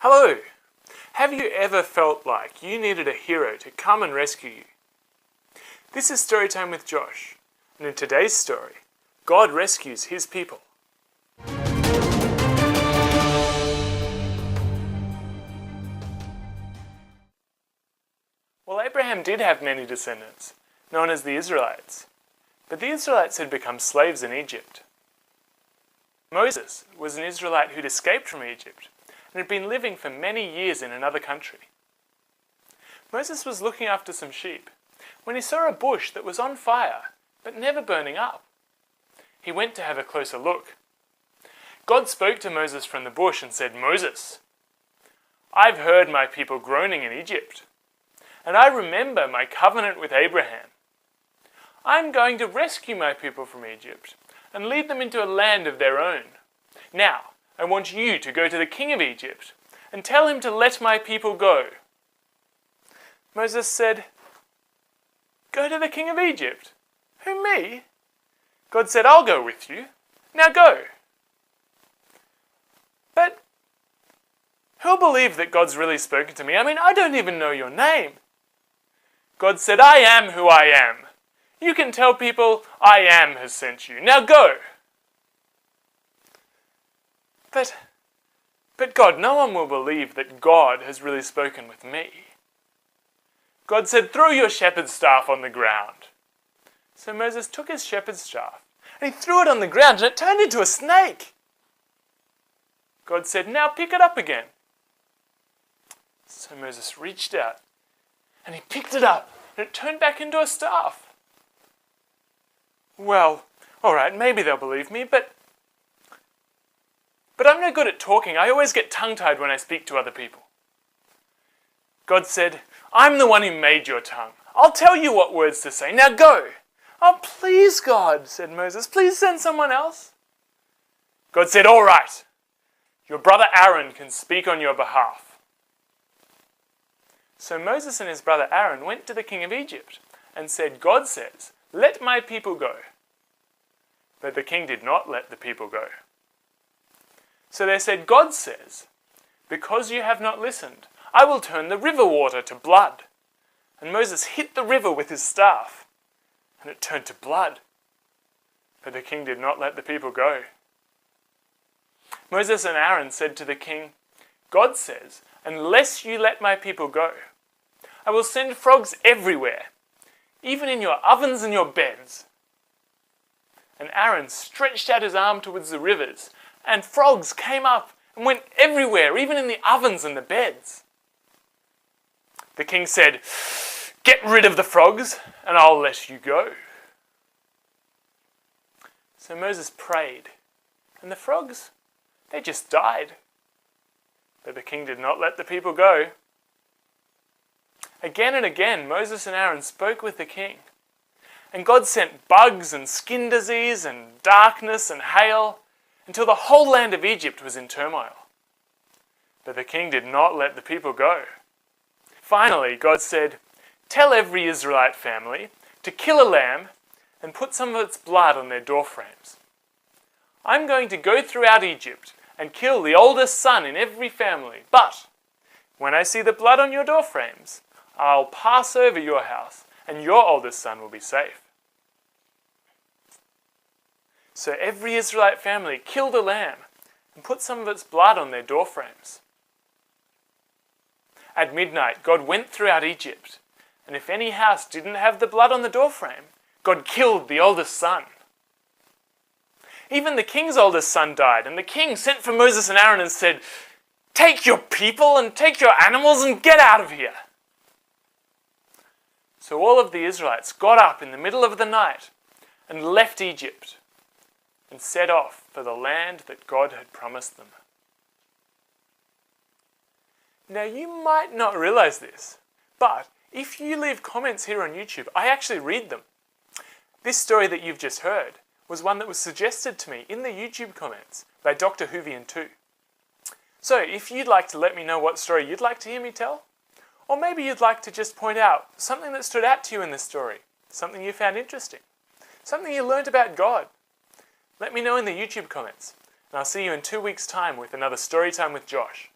Hello! Have you ever felt like you needed a hero to come and rescue you? This is Storytime with Josh, and in today's story, God rescues his people. Well, Abraham did have many descendants, known as the Israelites, but the Israelites had become slaves in Egypt. Moses was an Israelite who'd escaped from Egypt and had been living for many years in another country. Moses was looking after some sheep when he saw a bush that was on fire but never burning up. He went to have a closer look. God spoke to Moses from the bush and said, "Moses, I've heard my people groaning in Egypt, and I remember my covenant with Abraham. I'm going to rescue my people from Egypt and lead them into a land of their own. Now, I want you to go to the king of Egypt and tell him to let my people go." Moses said, "Go to the king of Egypt? Who, me?" God said, "I'll go with you. Now go." "But who'll believe that God's really spoken to me? I don't even know your name." God said, "I am who I am. You can tell people I am has sent you. Now go." But God, no one will believe that God has really spoken with me. God said, "Throw your shepherd's staff on the ground." So Moses took his shepherd's staff and he threw it on the ground and it turned into a snake. God said, "Now pick it up again." So Moses reached out and he picked it up and it turned back into a staff. Well, alright, maybe they'll believe me, but I'm no good at talking. I always get tongue-tied when I speak to other people. God said, "I'm the one who made your tongue. I'll tell you what words to say. Now go." "Oh, please, God," said Moses, "please send someone else." God said, "All right. Your brother Aaron can speak on your behalf." So Moses and his brother Aaron went to the king of Egypt and said, "God says, 'Let my people go.'" But the king did not let the people go. So they said, "God says, 'Because you have not listened, I will turn the river water to blood.' And Moses hit the river with his staff, and it turned to blood. But the king did not let the people go. Moses and Aaron said to the king, "God says, 'Unless you let my people go, I will send frogs everywhere, even in your ovens and your beds.' And Aaron stretched out his arm towards the rivers, and frogs came up and went everywhere, even in the ovens and the beds. The king said, 'Get rid of the frogs, and I'll let you go.' So Moses prayed, and the frogs, they just died. But the king did not let the people go. Again and again, Moses and Aaron spoke with the king. And God sent bugs and skin disease and darkness and hail until the whole land of Egypt was in turmoil. But the king did not let the people go. Finally, God said, "Tell every Israelite family to kill a lamb and put some of its blood on their doorframes. I'm going to go throughout Egypt and kill the oldest son in every family. But when I see the blood on your doorframes, I'll pass over your house and your oldest son will be safe." So every Israelite family killed a lamb and put some of its blood on their doorframes. At midnight, God went throughout Egypt, and if any house didn't have the blood on the doorframe, God killed the oldest son. Even the king's oldest son died, and the king sent for Moses and Aaron and said, "Take your people and take your animals and get out of here." So all of the Israelites got up in the middle of the night and left Egypt and set off for the land that God had promised them. Now you might not realize this, but if you leave comments here on YouTube, I actually read them. This story that you've just heard was one that was suggested to me in the YouTube comments by Dr. Whovian2. So if you'd like to let me know what story you'd like to hear me tell, or maybe you'd like to just point out something that stood out to you in this story, something you found interesting, something you learned about God, let me know in the YouTube comments, and I'll see you in 2 weeks' time with another Storytime with Josh.